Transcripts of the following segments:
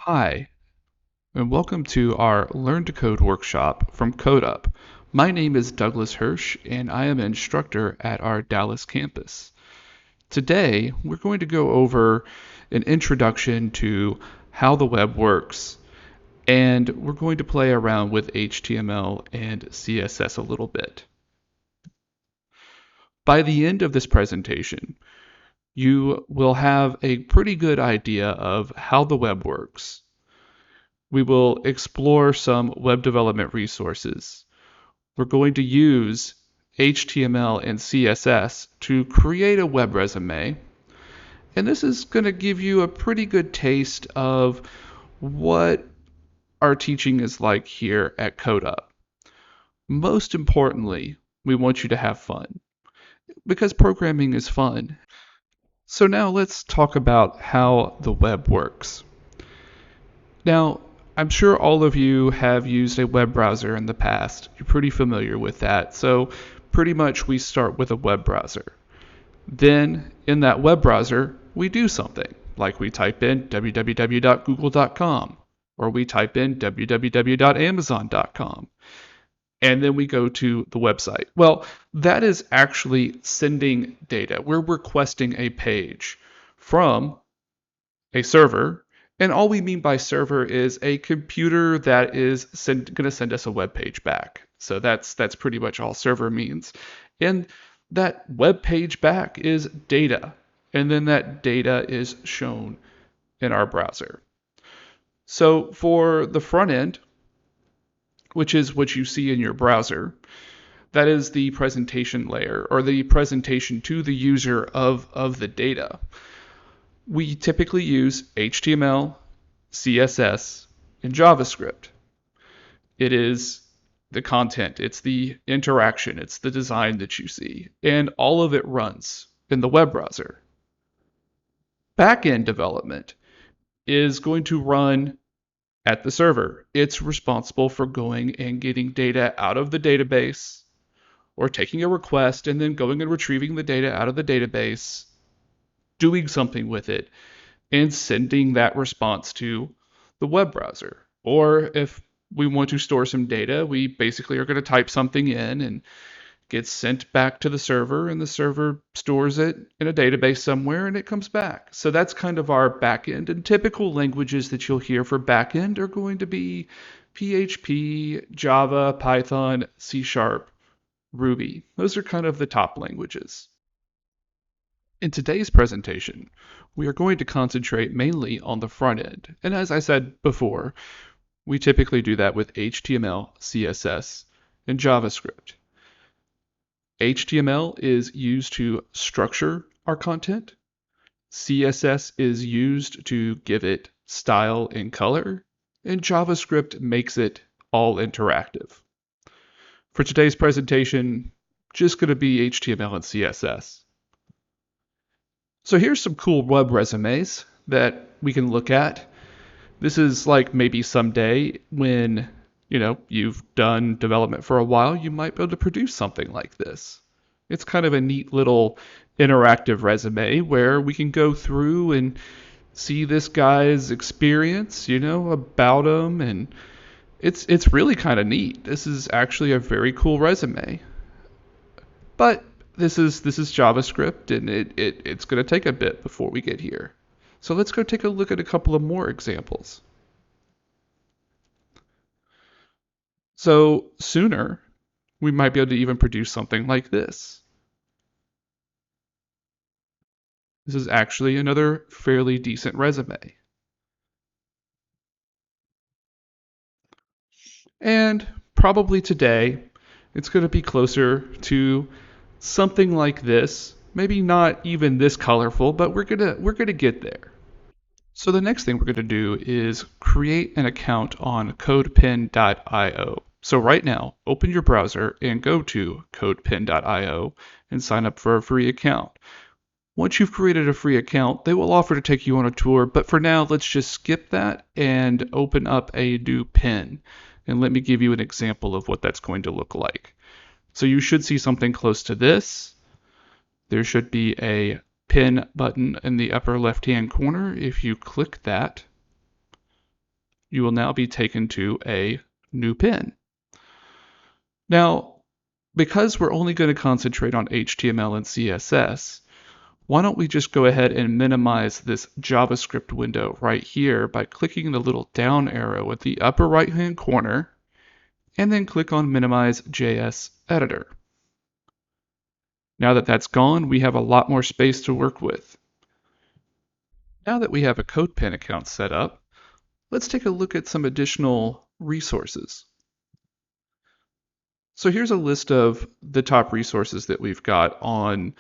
Hi, and welcome to our Learn to Code workshop from Codeup. My name is Douglas Hirsch, and I am an instructor at our Dallas campus. Today, we're going to go over an introduction to how the web works, and we're going to play around with HTML and CSS a little bit. By the end of this presentation, you will have a pretty good idea of how the web works. We will explore some web development resources. We're going to use HTML and CSS to create a web resume. And this is going to give you a pretty good taste of what our teaching is like here at Codeup. Most importantly, we want you to have fun because programming is fun. So now let's talk about how the web works. Now, I'm sure all of you have used a web browser in the past. You're pretty familiar with that. So pretty much we start with a web browser. Then in that web browser, we do something, like we type in www.google.com or we type in www.amazon.com. And then we go to the website. Well, that is actually sending data. We're requesting a page from a server. And all we mean by server is a computer that is going to send us a web page back. So that's pretty much all server means. And that web page back is data. And then that data is shown in our browser. So for the front end, which is what you see in your browser, that is the presentation layer or the presentation to the user of the data. We typically use HTML, CSS, and JavaScript. It is the content, it's the interaction, it's the design that you see, and all of it runs in the web browser. Backend development is going to run at the server. It's responsible for going and getting data out of the database or taking a request and then going and retrieving the data out of the database, doing something with it, and sending that response to the web browser. Or if we want to store some data, we basically are going to type something in and gets sent back to the server, and the server stores it in a database somewhere and it comes back. So that's kind of our backend. And typical languages that you'll hear for backend are going to be PHP, Java, Python, C#, Ruby. Those are kind of the top languages. In today's presentation, we are going to concentrate mainly on the front end. And as I said before, we typically do that with HTML, CSS, and JavaScript. HTML is used to structure our content. CSS is used to give it style and color. And JavaScript makes it all interactive. For today's presentation, just going to be HTML and CSS. So here's some cool web resumes that we can look at. This is like maybe someday when you've done development for a while, you might be able to produce something like this. It's kind of a neat little interactive resume where we can go through and see this guy's experience, about him, and it's really kind of neat. This is actually a very cool resume. But this is JavaScript, and it's going to take a bit before we get here. So let's go take a look at a couple of more examples. So sooner, we might be able to even produce something like this. This is actually another fairly decent resume. And probably today, it's going to be closer to something like this. Maybe not even this colorful, but we're gonna get there. So the next thing we're going to do is create an account on codepen.io. So right now, open your browser and go to codepen.io and sign up for a free account. Once you've created a free account, they will offer to take you on a tour, but for now, let's just skip that and open up a new pen. And let me give you an example of what that's going to look like. So you should see something close to this. There should be a pin button in the upper left-hand corner. If you click that, you will now be taken to a new pin. Now, because we're only going to concentrate on HTML and CSS, why don't we just go ahead and minimize this JavaScript window right here by clicking the little down arrow at the upper right-hand corner, and then click on Minimize JS Editor. Now that that's gone, we have a lot more space to work with. Now that we have a CodePen account set up, let's take a look at some additional resources. So here's a list of the top resources that we've got on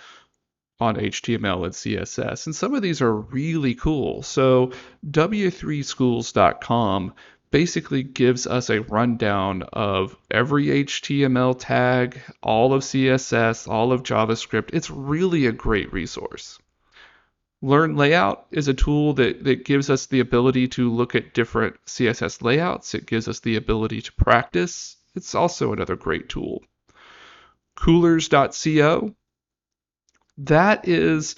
HTML and CSS, and some of these are really cool. So w3schools.com basically gives us a rundown of every HTML tag, all of CSS, all of JavaScript. It's really a great resource. Learn Layout is a tool that gives us the ability to look at different CSS layouts. It gives us the ability to practice. It's also another great tool. Coolers.co, that is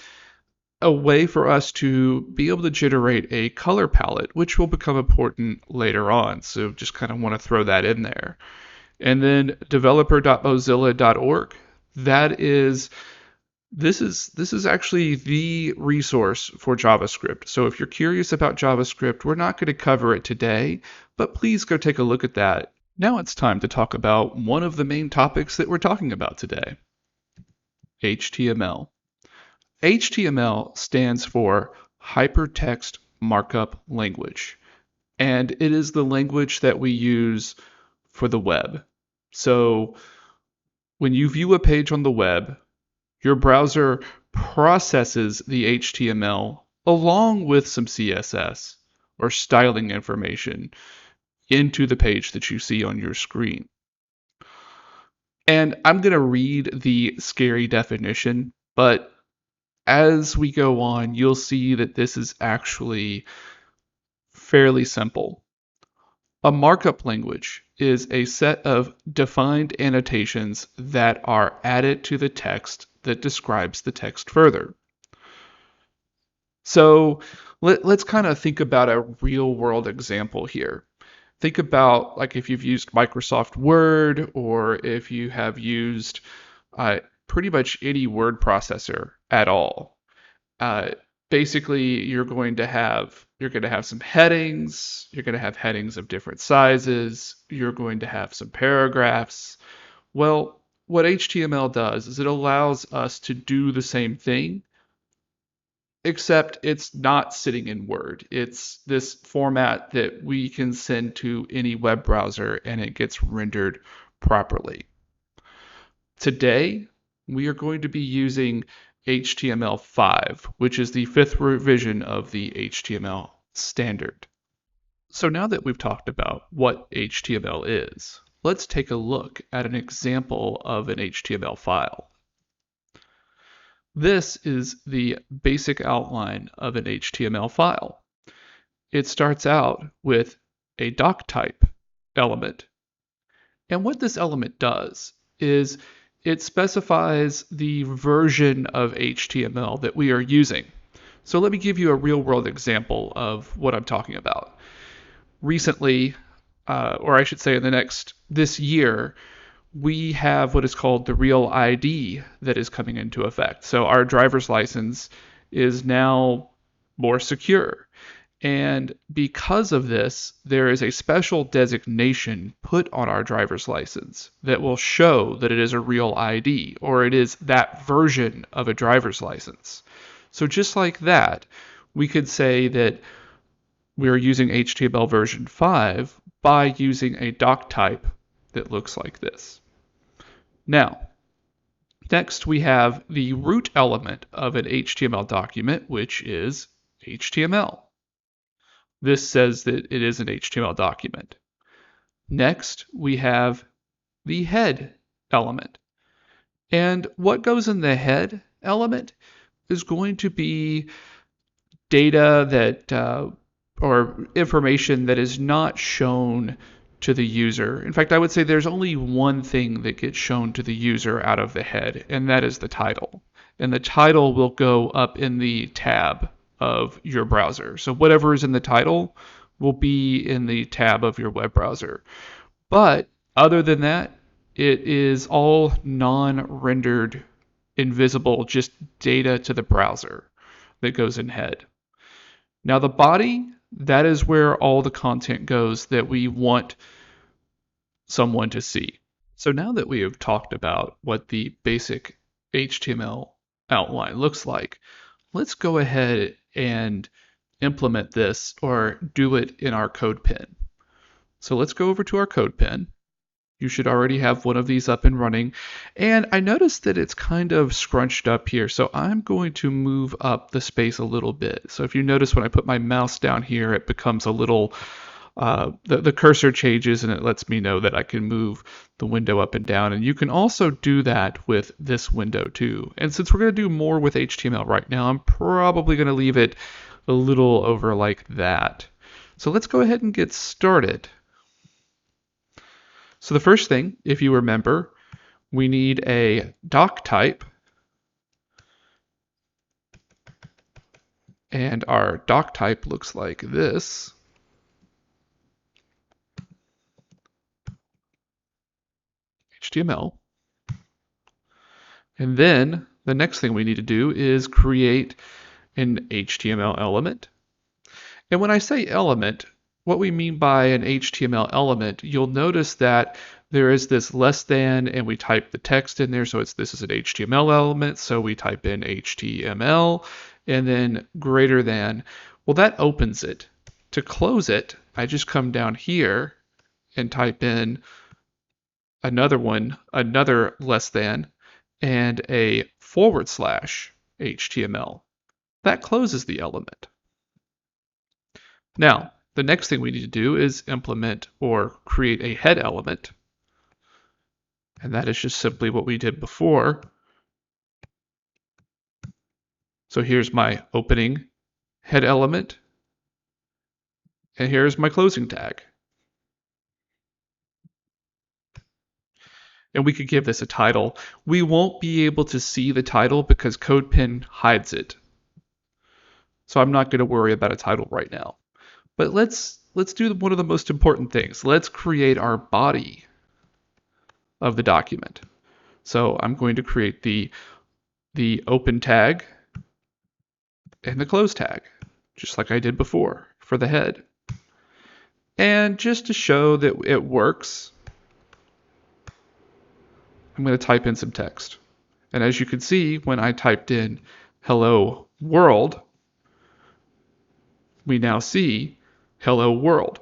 a way for us to be able to generate a color palette, which will become important later on. So just kind of want to throw that in there. And then developer.mozilla.org, this is actually the resource for JavaScript. So if you're curious about JavaScript, we're not going to cover it today, but please go take a look at that. Now it's time to talk about one of the main topics that we're talking about today, HTML. HTML stands for Hypertext Markup Language, and it is the language that we use for the web. So when you view a page on the web, your browser processes the HTML along with some CSS or styling information into the page that you see on your screen. And I'm going to read the scary definition, but as we go on, you'll see that this is actually fairly simple. A markup language is a set of defined annotations that are added to the text that describes the text further. So let's kind of think about a real world example here. Think about like if you've used Microsoft Word or if you have used pretty much any word processor at all. Basically, you're going to have some headings. You're going to have headings of different sizes. You're going to have some paragraphs. Well, what HTML does is it allows us to do the same thing, except it's not sitting in Word. It's this format that we can send to any web browser and it gets rendered properly. Today, we are going to be using HTML5, which is the 5th revision of the HTML standard. So now that we've talked about what HTML is, let's take a look at an example of an HTML file. This is the basic outline of an HTML file. It starts out with a doc type element. And what this element does is it specifies the version of HTML that we are using. So let me give you a real world example of what I'm talking about. Recently, or I should say this year, we have what is called the Real ID that is coming into effect. So our driver's license is now more secure. And because of this, there is a special designation put on our driver's license that will show that it is a real ID, or it is that version of a driver's license. So just like that, we could say that we are using HTML version 5 by using a doc type that looks like this. Now, next we have the root element of an HTML document, which is HTML. This says that it is an HTML document. Next, we have the head element. And what goes in the head element is going to be data that, or information that is not shown to the user. In fact, I would say there's only one thing that gets shown to the user out of the head, and that is the title. And the title will go up in the tab of your browser. So whatever is in the title will be in the tab of your web browser. But other than that, it is all non-rendered, invisible, just data to the browser that goes in head. Now the body, that is where all the content goes that we want someone to see. So now that we have talked about what the basic HTML outline looks like, let's go ahead and implement this or do it in our CodePen. So let's go over to our CodePen. You should already have one of these up and running. And I noticed that it's kind of scrunched up here, so I'm going to move up the space a little bit. So if you notice when I put my mouse down here, it becomes a little, the cursor changes and it lets me know that I can move the window up and down. And you can also do that with this window too. And since we're going to do more with HTML right now, I'm probably going to leave it a little over like that. So let's go ahead and get started. So the first thing, if you remember, we need a doc type. And our doc type looks like this. HTML. And then the next thing we need to do is create an HTML element. And when I say element, what we mean by an HTML element, you'll notice that there is this less than, and we type the text in there, so this is an HTML element, so we type in HTML, and then greater than. Well, that opens it. To close it, I just come down here and type in another one, another less than, and a / HTML. That closes the element. Now, the next thing we need to do is implement or create a head element. And that is just simply what we did before. So here's my opening head element. And here's my closing tag. And we could give this a title. We won't be able to see the title because CodePen hides it. So I'm not going to worry about a title right now. But let's do one of the most important things. Let's create our body of the document. So I'm going to create the open tag and the close tag, just like I did before for the head. And just to show that it works, I'm going to type in some text. And as you can see, when I typed in hello world, we now see hello world.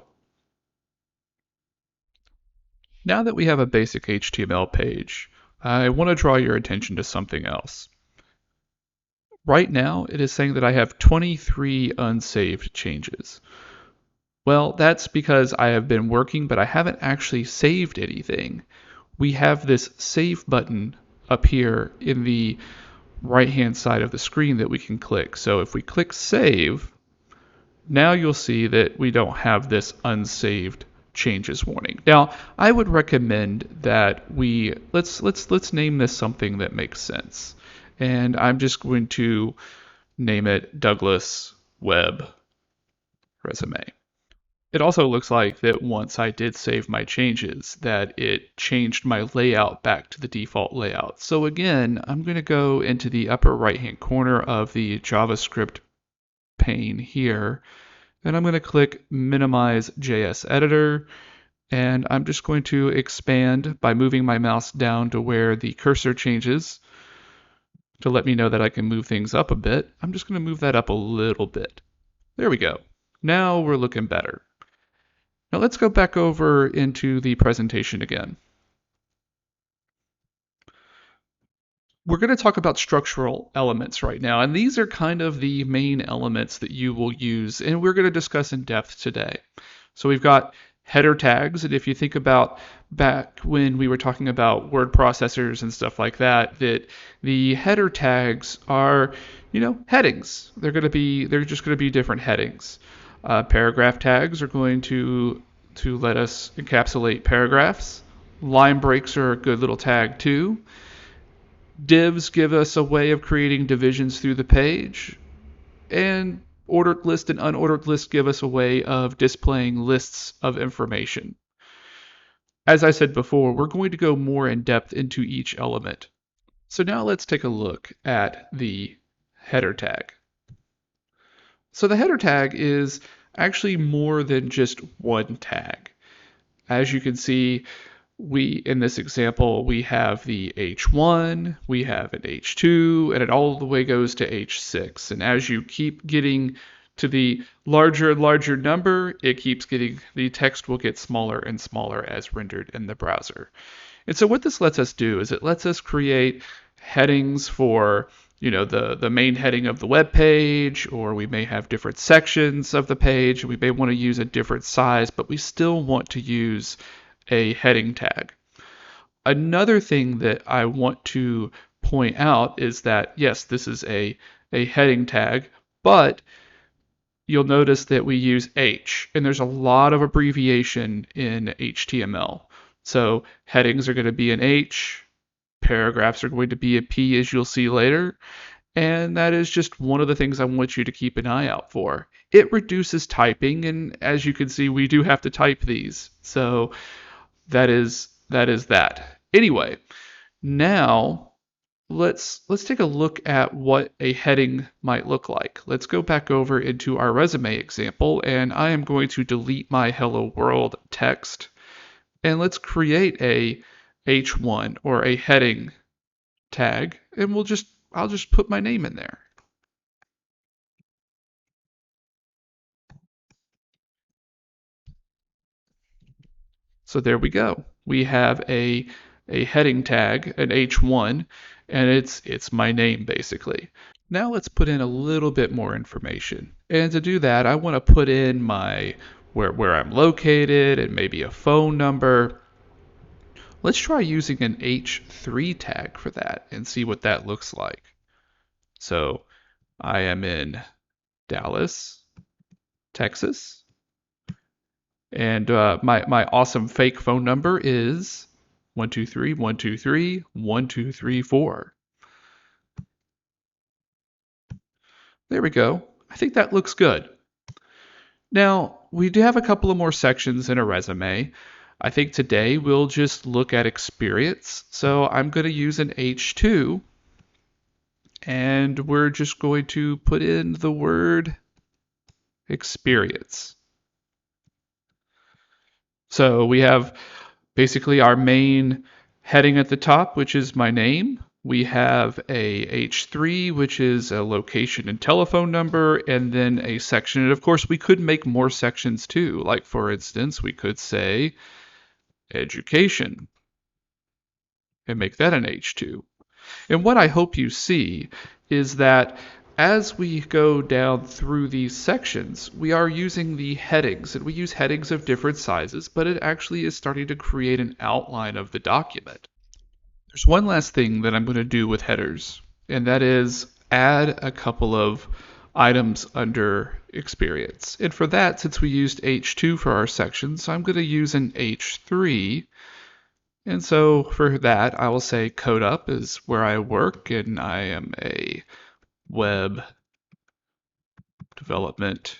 Now that we have a basic HTML page, I want to draw your attention to something else. Right now, it is saying that I have 23 unsaved changes. Well, that's because I have been working, but I haven't actually saved anything. We have this save button up here in the right-hand side of the screen that we can click. So if we click save, now you'll see that we don't have this unsaved changes warning. Now, I would recommend that let's name this something that makes sense. And I'm just going to name it Douglas Webb Resume. It also looks like that once I did save my changes, that it changed my layout back to the default layout. So again, I'm going to go into the upper right-hand corner of the JavaScript pane here, and I'm going to click Minimize JS Editor, and I'm just going to expand by moving my mouse down to where the cursor changes to let me know that I can move things up a bit. I'm just going to move that up a little bit. There we go. Now we're looking better. Now let's go back over into the presentation again. We're going to talk about structural elements right now, and these are kind of the main elements that you will use, and we're going to discuss in depth today. So we've got header tags, and if you think about back when we were talking about word processors and stuff like that, that the header tags are, headings. They're just going to be different headings. Paragraph tags are going to let us encapsulate paragraphs. Line breaks are a good little tag too. Divs give us a way of creating divisions through the page. And Ordered list and unordered list give us a way of displaying lists of information. As I said before, we're going to go more in depth into each element. So now let's take a look at the header tag. So the header tag is actually more than just one tag. As you can see, in this example, we have the H1, we have an H2, and it all the way goes to H6. And as you keep getting to the larger and larger number, the text will get smaller and smaller as rendered in the browser. And so what this lets us do is it lets us create headings for the main heading of the web page, or we may have different sections of the page. We may want to use a different size, but we still want to use a heading tag. Another thing that I want to point out is that, yes, this is a heading tag, but you'll notice that we use H, and there's a lot of abbreviation in HTML. So headings are going to be an H, paragraphs are going to be a P, as you'll see later, and that is just one of the things I want you to keep an eye out for. It reduces typing, and as you can see, we do have to type these. So that is that. Anyway, now let's take a look at what a heading might look like. Let's go back over into our resume example, and I am going to delete my hello world text, and let's create a H1 or a heading tag, and I'll just put my name in there. So there we go. We have a heading tag, an H1, and it's my name basically. Now let's put in a little bit more information. And to do that, I want to put in my where I'm located and maybe a phone number. Let's try using an H3 tag for that and see what that looks like. So I am in Dallas, Texas, and my awesome fake phone number is 123-123-1234. There we go. I think that looks good. Now, we do have a couple of more sections in a resume. I think today we'll just look at experience. So I'm going to use an H2, and we're just going to put in the word experience. So we have basically our main heading at the top, which is my name. We have a H3, which is a location and telephone number, and then a section. And of course, we could make more sections too. Like, for instance, we could say education and make that an H2. And what I hope you see is that as we go down through these sections, we are using the headings, and we use headings of different sizes, but it actually is starting to create an outline of the document. There's one last thing that I'm going to do with headers, and that is add a couple of items under experience. And for that, since we used H2 for our sections, I'm going to use an H3. And so for that, I will say Codeup is where I work, and I am a web development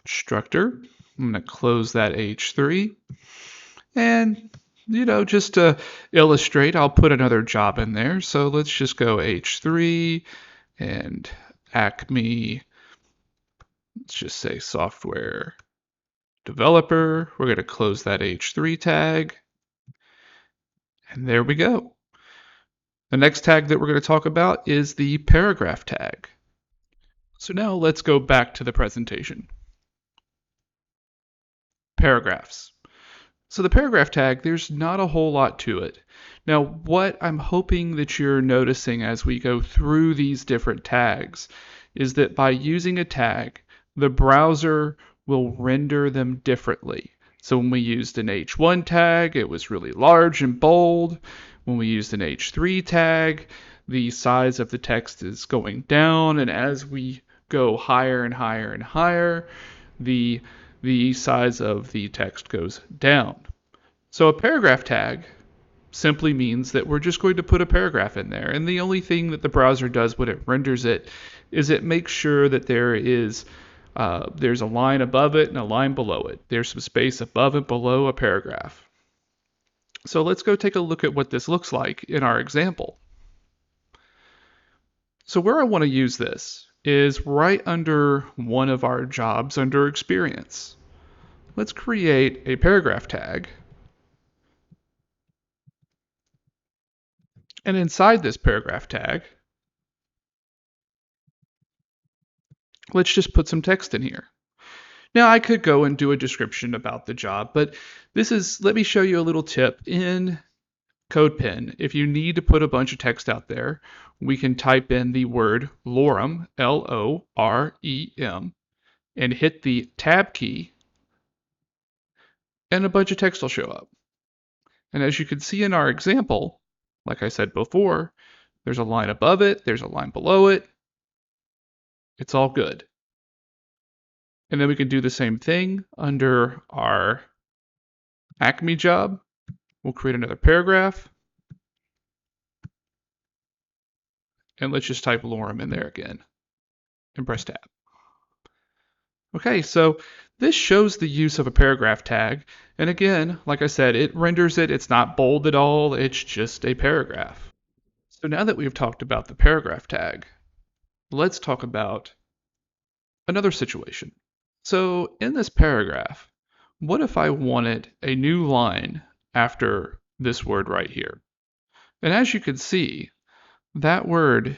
instructor. I'm going to close that H3. And, just to illustrate, I'll put another job in there. So let's just go H3 and Acme. Let's just say software developer. We're going to close that H3 tag. And there we go. The next tag that we're going to talk about is the paragraph tag. So now let's go back to the presentation. Paragraphs. So the paragraph tag, there's not a whole lot to it. Now, what I'm hoping that you're noticing as we go through these different tags is that by using a tag, the browser will render them differently. So when we used an H1 tag, it was really large and bold. When we used an H3 tag, the size of the text is going down, and as we go higher and higher and higher, the size of the text goes down. So a paragraph tag simply means that we're just going to put a paragraph in there, and the only thing that the browser does when it renders it is it makes sure that there's a line above it and a line below it. There's some space above and below a paragraph. So let's go take a look at what this looks like in our example. So where I want to use this is right under one of our jobs under experience. Let's create a paragraph tag. And inside this paragraph tag, let's just put some text in here. Now I could go and do a description about the job, but let me show you a little tip. In CodePen, if you need to put a bunch of text out there, we can type in the word lorem, Lorem, and hit the tab key, and a bunch of text will show up. And as you can see in our example, like I said before, there's a line above it, there's a line below it. It's all good. And then we can do the same thing under our Acme job. We'll create another paragraph. And let's just type lorem in there again and press tab. Okay, so this shows the use of a paragraph tag. And again, like I said, it renders it. It's not bold at all. It's just a paragraph. So now that we've talked about the paragraph tag, let's talk about another situation. So in this paragraph, what if I wanted a new line after this word right here? And as you can see, that word,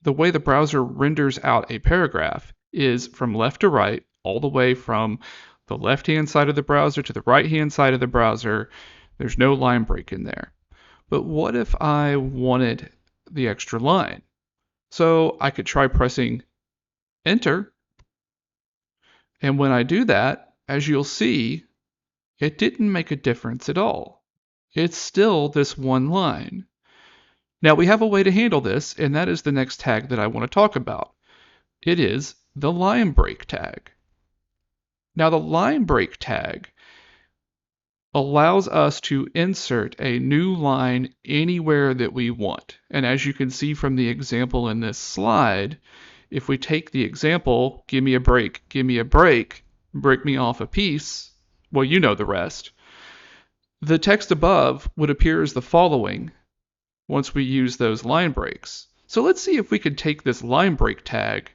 the way the browser renders out a paragraph is from left to right, all the way from the left-hand side of the browser to the right-hand side of the browser. There's no line break in there. But what if I wanted the extra line? So I could try pressing enter. And when I do that, as you'll see, it didn't make a difference at all. It's still this one line. Now we have a way to handle this, and that is the next tag that I want to talk about. It is the line break tag. Now the line break tag allows us to insert a new line anywhere that we want. And as you can see from the example in this slide, if we take the example, give me a break, break me off a piece, well, you know the rest. The text above would appear as the following once we use those line breaks. So let's see if we could take this line break tag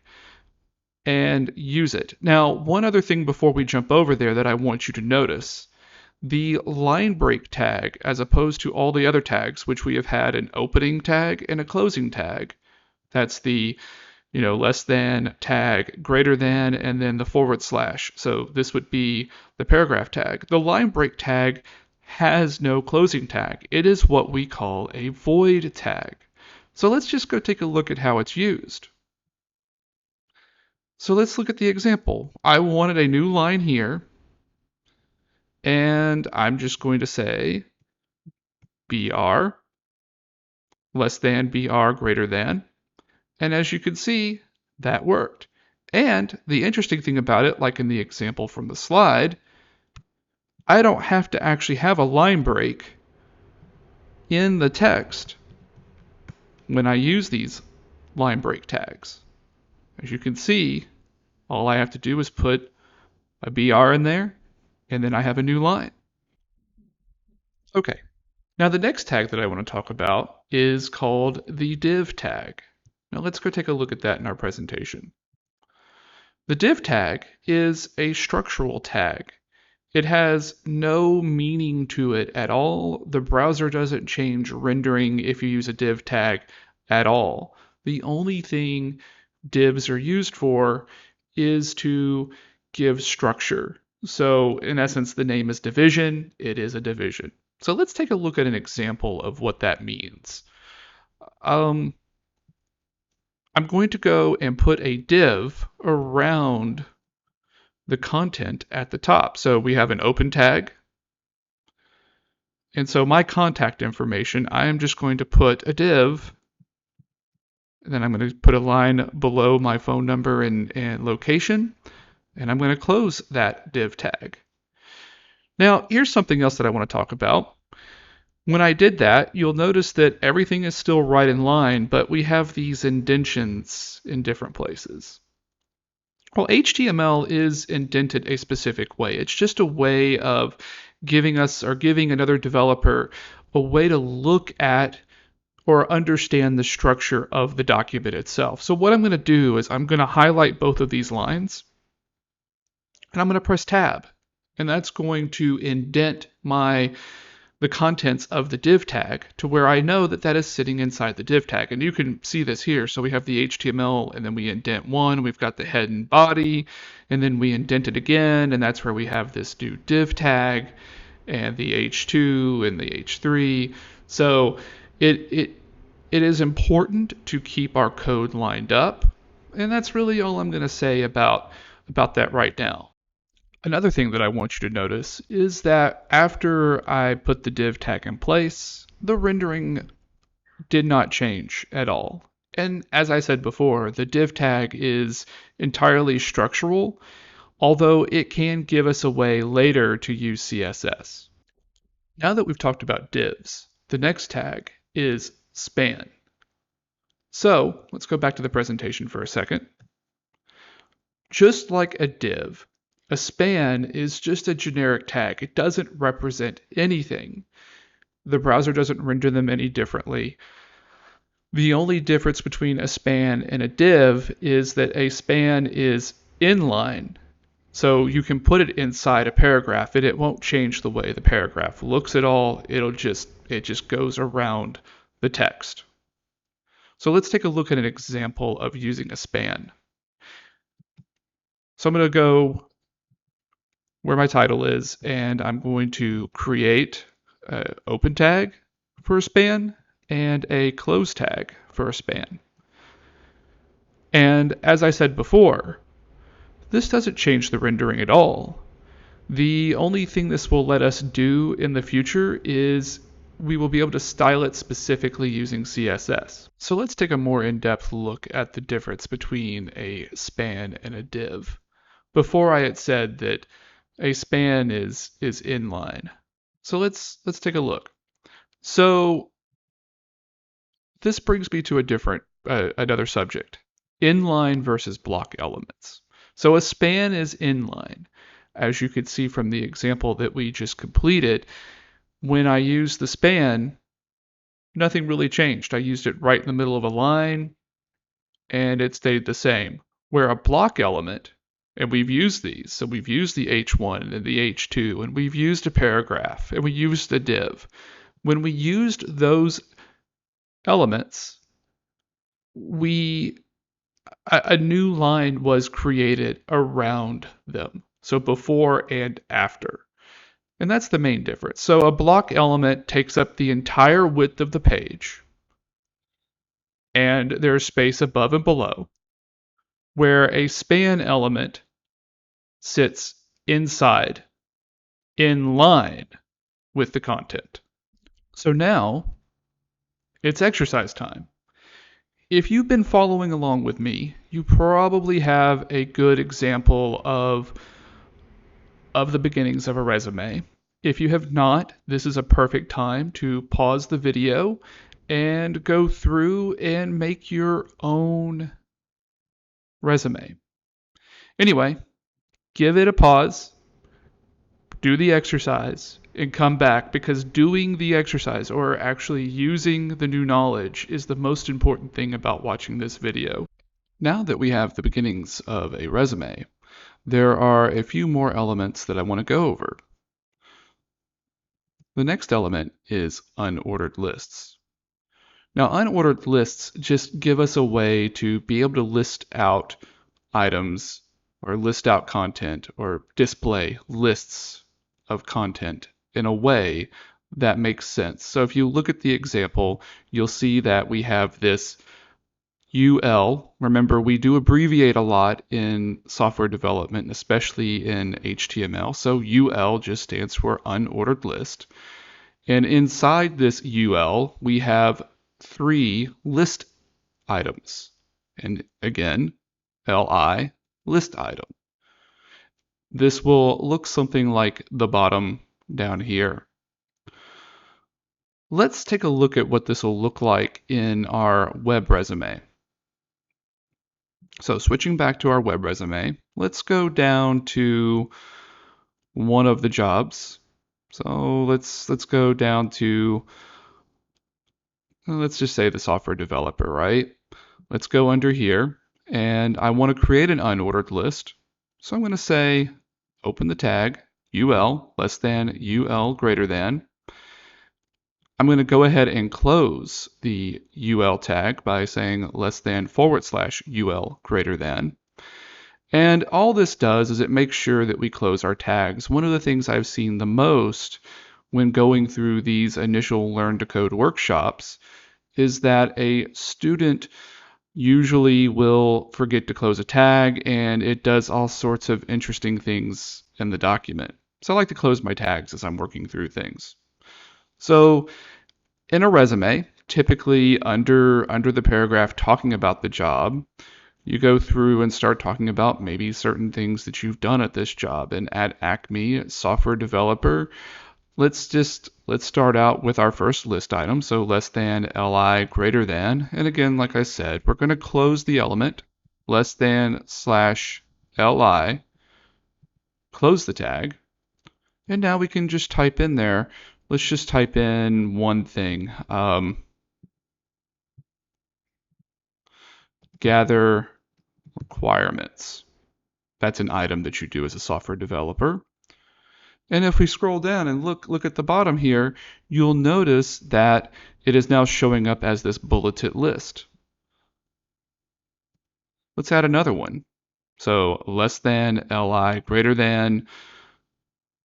and use it. Now, one other thing before we jump over there that I want you to notice. The line break tag, as opposed to all the other tags, which we have had an opening tag and a closing tag. That's the less than tag, greater than, and then the /. So this would be the paragraph tag. The line break tag has no closing tag. It is what we call a void tag. So let's just go take a look at how it's used. So let's look at the example. I wanted a new line here, and I'm just going to say BR less than, BR greater than. And as you can see, that worked. And the interesting thing about it, like in the example from the slide, I don't have to actually have a line break in the text when I use these line break tags. As you can see, all I have to do is put a BR in there, and then I have a new line. Okay, now the next tag that I want to talk about is called the div tag. Now let's go take a look at that in our presentation. The div tag is a structural tag. It has no meaning to it at all. The browser doesn't change rendering if you use a div tag at all. The only thing divs are used for is to give structure. So in essence, the name is division. It is a division. So let's take a look at an example of what that means. I'm going to go and put a div around the content at the top. So we have an open tag. And so my contact information, I am just going to put a div, and then I'm going to put a line below my phone number and location, and I'm going to close that div tag. Now, here's something else that I want to talk about. When I did that, you'll notice that everything is still right in line, but we have these indentions in different places. Well, HTML is indented a specific way. It's just a way of giving us or giving another developer a way to look at or understand the structure of the document itself. So what I'm going to do is I'm going to highlight both of these lines and I'm going to press tab. And that's going to indent the contents of the div tag to where I know that that is sitting inside the div tag. And you can see this here. So we have the HTML and then we indent one, we've got the head and body, and then we indent it again, and that's where we have this new div tag and the H2 and the H3. So it is important to keep our code lined up. And that's really all I'm going to say about that right now. Another thing that I want you to notice is that after I put the div tag in place, the rendering did not change at all. And as I said before, the div tag is entirely structural, although it can give us a way later to use CSS. Now that we've talked about divs, the next tag is span. So let's go back to the presentation for a second. Just like a div, a span is just a generic tag. It doesn't represent anything. The browser doesn't render them any differently. The only difference between a span and a div is that a span is inline. So you can put it inside a paragraph and it won't change the way the paragraph looks at all. It just goes around the text. So let's take a look at an example of using a span. So I'm going to go where my title is, and I'm going to create an open tag for a span and a close tag for a span. And as I said before, this doesn't change the rendering at all. The only thing this will let us do in the future is we will be able to style it specifically using CSS. So let's take a more in-depth look at the difference between a span and a div. Before I had said that a span is inline. So let's take a look. So this brings me to another subject. Inline versus block elements. So a span is inline. As you can see from the example that we just completed, when I used the span, nothing really changed. I used it right in the middle of a line and it stayed the same. Where a block element, and we've used these, so we've used the H1 and the H2, and we've used a paragraph, and we used a div. When we used those elements, a new line was created around them. So before and after. And that's the main difference. So a block element takes up the entire width of the page, and there's space above and below, where a span element sits inside, in line with the content. So now it's exercise time. If you've been following along with me, you probably have a good example of the beginnings of a resume. If you have not, this is a perfect time to pause the video and go through and make your own resume. Anyway, give it a pause, do the exercise, and come back, because doing the exercise or actually using the new knowledge is the most important thing about watching this video. Now that we have the beginnings of a resume, there are a few more elements that I want to go over. The next element is unordered lists. Now, unordered lists just give us a way to be able to list out items or list out content or display lists of content in a way that makes sense. So if you look at the example, you'll see that we have this UL. Remember, we do abbreviate a lot in software development, especially in HTML. So UL just stands for unordered list. And inside this UL, we have 3 list items. And again, LI, list item. This will look something like the bottom down here. let's take a look at what this will look like in our web resume. So switching back to our web resume, let's go down to one of the jobs. So let's go down to, let's just say the software developer, right? Let's go under here, and I want to create an unordered list. So I'm going to say open the tag UL less than UL greater than. I'm going to go ahead and close the UL tag by saying less than / UL greater than. And all this does is it makes sure that we close our tags. One of the things I've seen the most when going through these initial Learn to Code workshops is that a student usually will forget to close a tag, and it does all sorts of interesting things in the document. So I like to close my tags as I'm working through things. So in a resume, typically under the paragraph talking about the job, you go through and start talking about maybe certain things that you've done at this job. And at Acme, software developer, let's start out with our first list item, so less than li greater than. And again, like I said, we're going to close the element less than / li, close the tag, and now we can just type in there. Let's just type in one thing. Gather requirements. That's an item that you do as a software developer. And if we scroll down and look at the bottom here, you'll notice that it is now showing up as this bulleted list. Let's add another one. So less than li greater than.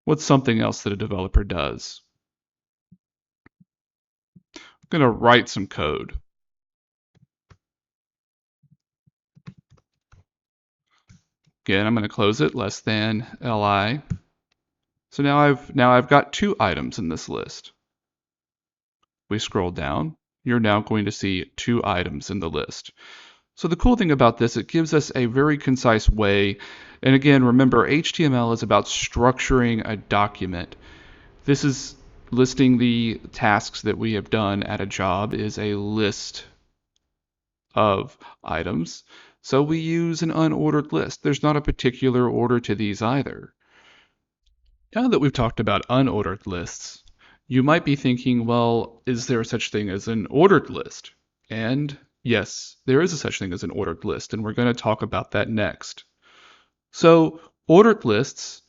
What's something else that a developer does? I'm going to write some code. Again, I'm going to close it less than li. So now I've got two items in this list. We scroll down, you're now going to see two items in the list. So the cool thing about this, it gives us a very concise way. And again, remember, HTML is about structuring a document. This is listing the tasks that we have done at a job is a list of items. So we use an unordered list. There's not a particular order to these either. Now that we've talked about unordered lists, you might be thinking, well, is there such thing as an ordered list? And yes, there is a such thing as an ordered list, and we're going to talk about that next. So ordered lists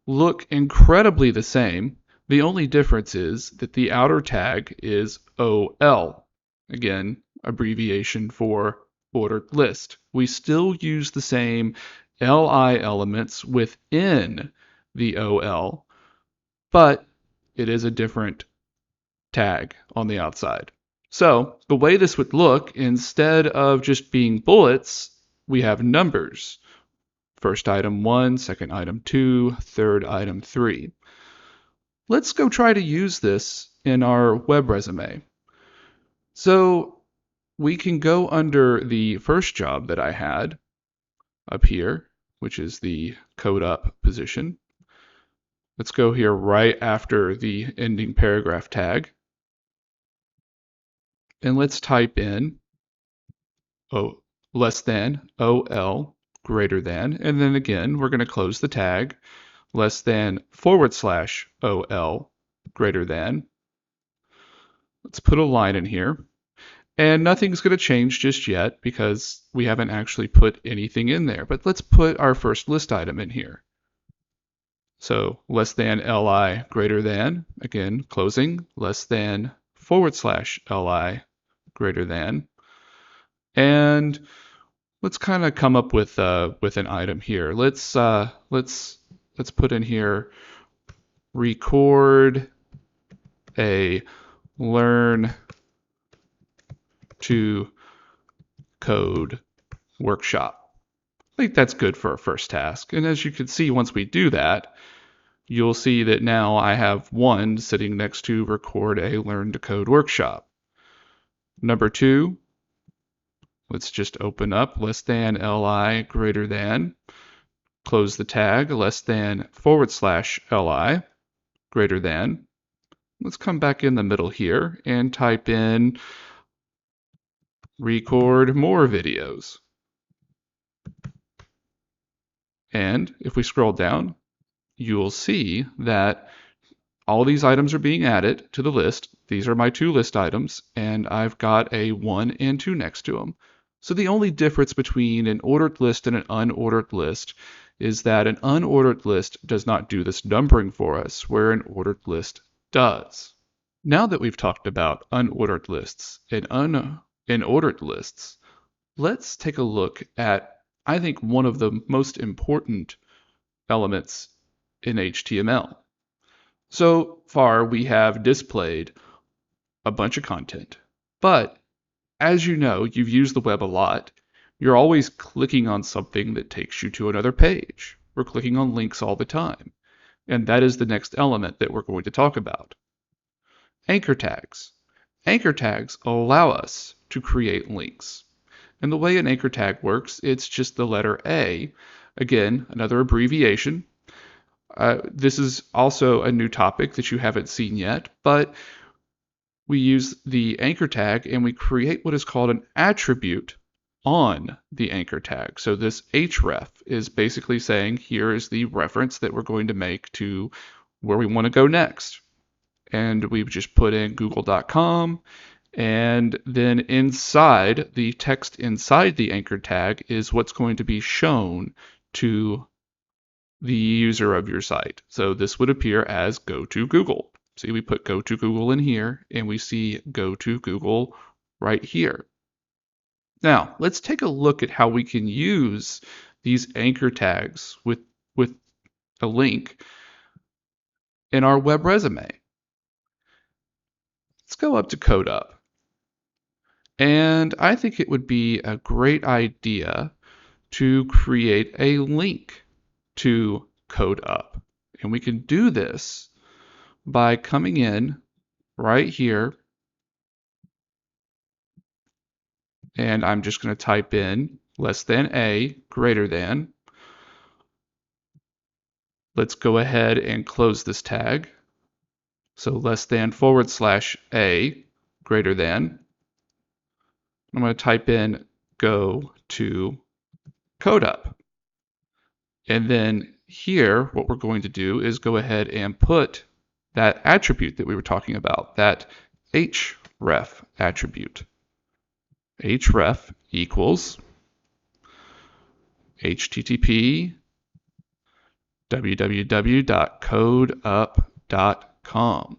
look incredibly the same. The only difference is that the outer tag is OL. Again, abbreviation for ordered list. We still use the same LI elements within the OL, but it is a different tag on the outside. So the way this would look, instead of just being bullets, we have numbers. First item 1, second item 2, third item 3. Let's go try to use this in our web resume. So we can go under the first job that I had up here, which is the Codeup position. Let's go here right after the ending paragraph tag. And let's type in less than OL greater than. And then again, we're going to close the tag less than / OL greater than. Let's put a line in here. And nothing's going to change just yet because we haven't actually put anything in there. But let's put our first list item in here. So less than li greater than, again, closing, less than / li greater than. And let's kind of come up with an item here. Let's put in here record a Learn to Code workshop. I think that's good for our first task. And as you can see, once we do that, you'll see that now I have 1 sitting next to record a Learn to Code workshop. Number 2, let's just open up less than li greater than, close the tag less than / li greater than. let's come back in the middle here and type in record more videos. And if we scroll down, you'll see that all these items are being added to the list. These are my two list items, and I've got a 1 and 2 next to them. So the only difference between an ordered list and an unordered list is that an unordered list does not do this numbering for us, where an ordered list does. Now that we've talked about unordered lists and ordered lists, let's take a look at, I think, one of the most important elements in HTML. So far, we have displayed a bunch of content, but as you know, you've used the web a lot, you're always clicking on something that takes you to another page. We're clicking on links all the time, and that is the next element that we're going to talk about. Anchor tags. Anchor tags allow us to create links. And the way an anchor tag works, it's just the letter A. Again, another abbreviation. This is also a new topic that you haven't seen yet, but we use the anchor tag and we create what is called an attribute on the anchor tag. So this href is basically saying here is the reference that we're going to make to where we want to go next. And we've just put in google.com, and then inside, the text inside the anchor tag is what's going to be shown to the user of your site. So this would appear as go to Google. See, we put go to Google in here, and we see go to Google right here. Now, let's take a look at how we can use these anchor tags with a link in our web resume. Let's go up to Codeup. And I think it would be a great idea to create a link to Codeup. And we can do this by coming in right here. And I'm just going to type in less than a, greater than. Let's go ahead and close this tag. So less than / a, greater than. I'm going to type in go to Codeup. And then here, what we're going to do is go ahead and put that attribute that we were talking about, that href attribute. Href equals http www.codeup.com.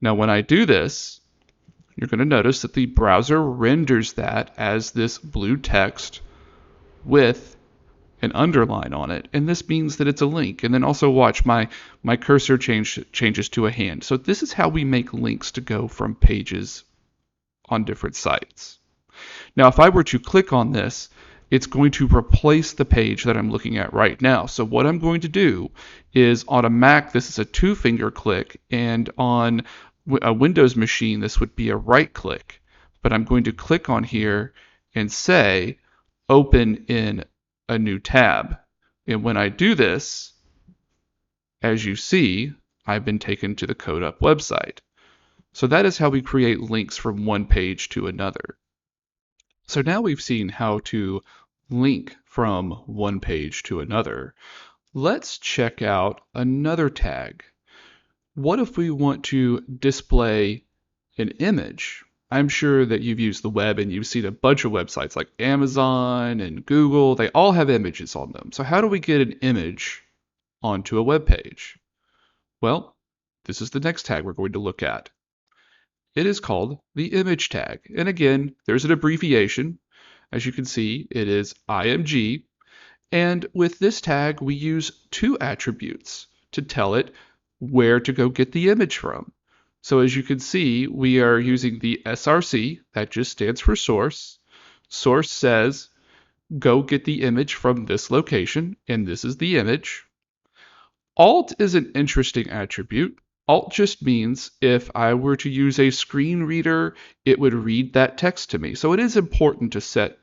Now, when I do this, you're going to notice that the browser renders that as this blue text with an underline on it, and this means that it's a link. And then also watch my cursor changes to a hand. So this is how we make links to go from pages on different sites. Now, if I were to click on this, it's going to replace the page that I'm looking at right now. So what I'm going to do is on a Mac, this is a 2-finger click, and on a Windows machine, this would be a right click. But I'm going to click on here and say, open in a new tab. And when I do this, as you see, I've been taken to the Codeup website. So that is how we create links from one page to another. So now we've seen how to link from one page to another. Let's check out another tag. What if we want to display an image? I'm sure that you've used the web and you've seen a bunch of websites like Amazon and Google. They all have images on them. So how do we get an image onto a web page? Well, this is the next tag we're going to look at. It is called the image tag. And again, there's an abbreviation. As you can see, it is IMG. And with this tag, we use 2 attributes to tell it where to go get the image from. So as you can see, we are using the SRC, that just stands for source. Source says, go get the image from this location, and this is the image. Alt is an interesting attribute. Alt just means if I were to use a screen reader, it would read that text to me. So it is important to set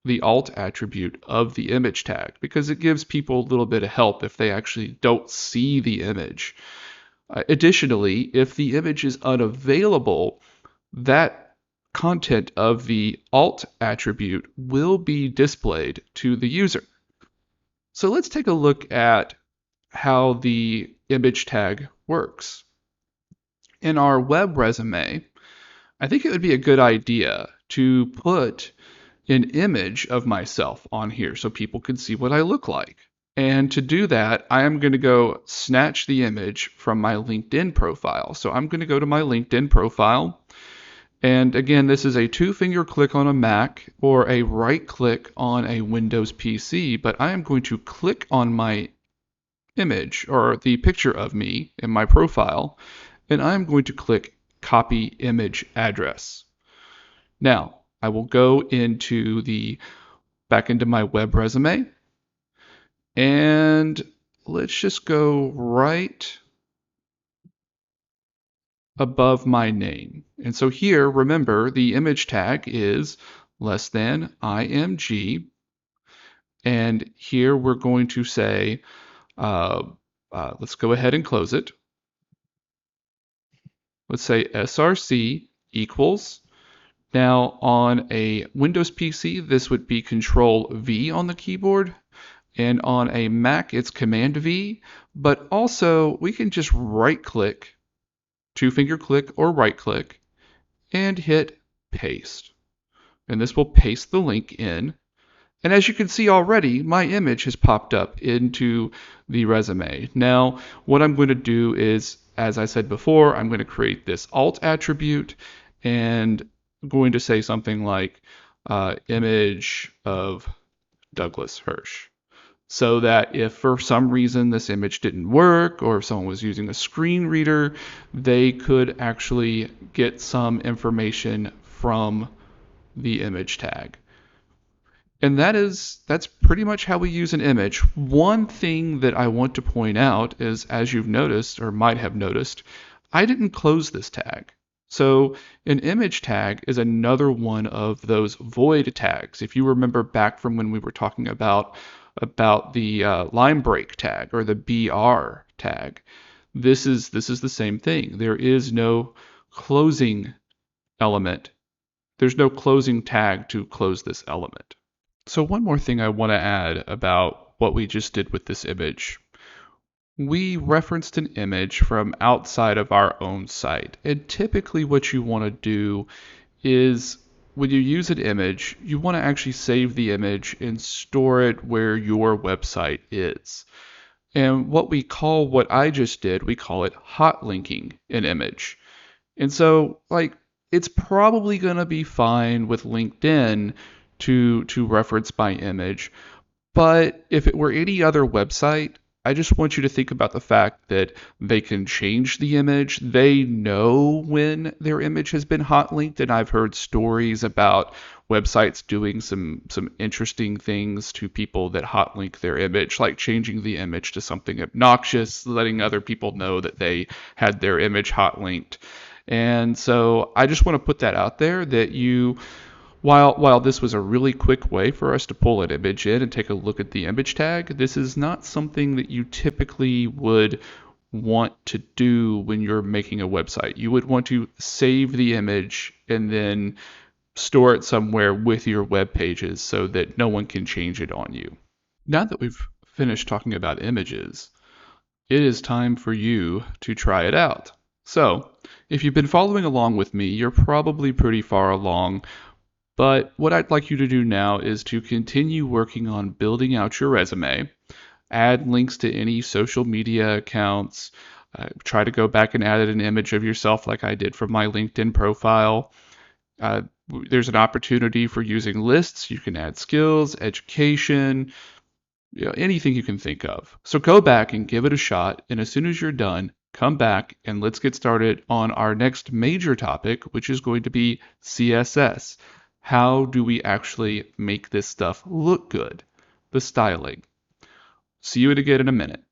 the alt attribute of the image tag because it gives people a little bit of help if they actually don't see the image. Additionally, if the image is unavailable, that content of the alt attribute will be displayed to the user. So let's take a look at how the image tag works. In our web resume, I think it would be a good idea to put an image of myself on here so people can see what I look like. And to do that, I am going to go snatch the image from my LinkedIn profile. So I'm going to go to my LinkedIn profile. And again, this is a two-finger click on a Mac or a right click on a Windows PC, but I am going to click on my image or the picture of me in my profile, and I'm going to click copy image address. Now, I will go back into my web resume, and let's just go right above my name. And so here, remember, the image tag is less than img. And here we're going to say, let's go ahead and close it. Let's say src equals. Now on a Windows PC, this would be Control V on the keyboard. And on a Mac, it's Command V. But also, we can just right click, two-finger click or right click, and hit paste. And this will paste the link in. And as you can see already, my image has popped up into the resume. Now, what I'm going to do is, as I said before, I'm going to create this alt attribute, and I'm going to say something like image of Douglas Hirsch. So that if for some reason this image didn't work, or if someone was using a screen reader, they could actually get some information from the image tag. And that's pretty much how we use an image. One thing that I want to point out is, as you've noticed or might have noticed, I didn't close this tag. So an image tag is another one of those void tags. If you remember back from when we were talking about the line break tag or the BR tag, this is the same thing. There is no closing element. There's no closing tag to close this element. So one more thing I want to add about what we just did with this image. We referenced an image from outside of our own site. And typically what you want to do is when you use an image, you want to actually save the image and store it where your website is. And what I just did, we call it hot linking an image. And so, it's probably going to be fine with LinkedIn to reference by image. But if it were any other website, I just want you to think about the fact that they can change the image. They know when their image has been hot linked, and I've heard stories about websites doing some interesting things to people that hot link their image, like changing the image to something obnoxious, letting other people know that they had their image hot linked. And so I just want to put that out there that while this was a really quick way for us to pull an image in and take a look at the image tag, this is not something that you typically would want to do when you're making a website. You would want to save the image and then store it somewhere with your web pages so that no one can change it on you. Now that we've finished talking about images, it is time for you to try it out. So, if you've been following along with me, you're probably pretty far along. But what I'd like you to do now is to continue working on building out your resume, add links to any social media accounts, try to go back and add an image of yourself like I did from my LinkedIn profile. There's an opportunity for using lists. You can add skills, education, anything you can think of. So go back and give it a shot, and as soon as you're done, come back and let's get started on our next major topic, which is going to be CSS. How do we actually make this stuff look good? The styling. See you again in a minute.